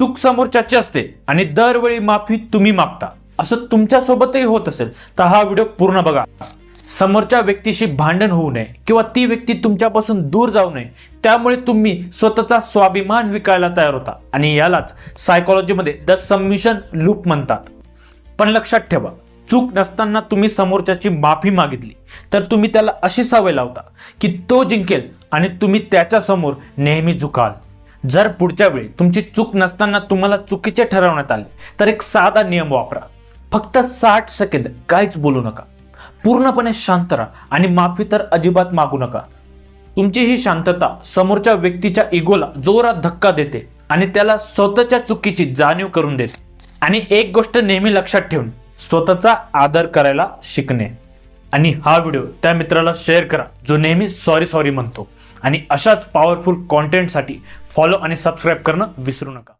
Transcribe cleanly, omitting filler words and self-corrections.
चूक समोरच्याची असते आणि दरवेळी माफी तुम्ही मागता, असं तुमच्यासोबतही होत असेल तर हा व्हिडिओ पूर्ण बघा. समोरच्या व्यक्तीशी भांडण होऊ नये किंवा ती व्यक्ती तुमच्यापासून दूर जाऊ नये, त्यामुळे तुम्ही स्वतःचा स्वाभिमान विकायला तयार होता आणि यालाच सायकोलॉजीमध्ये द सबमिशन लूप म्हणतात. पण लक्षात ठेवा, चूक नसताना तुम्ही समोरच्याची माफी मागितली तर तुम्ही त्याला अशी सवय लावता की तो जिंकेल आणि तुम्ही त्याच्या समोर नेहमी झुकाल. जर पुढच्या वेळी तुमची चूक नसताना तुम्हाला चुकीचे ठरवण्यात आले तर एक साधा नियम वापरा. फक्त 60 सेकंद काहीच बोलू नका, पूर्णपणे शांत राहा आणि माफी तर अजिबात मागू नका. तुमची ही शांतता समोरच्या व्यक्तीच्या इगोला जोरात धक्का देते आणि त्याला स्वतःच्या चुकीची जाणीव करून देते. आणि एक गोष्ट नेहमी लक्षात ठेवून, स्वतःचा आदर करायला शिकणे. आणि हा व्हिडिओ त्या मित्राला शेअर करा जो नेहमी सॉरी म्हणतो. आणि अशाच पॉवरफुल कॉन्टेंटसाठी फॉलो आणि सबस्क्राईब करणं विसरू नका.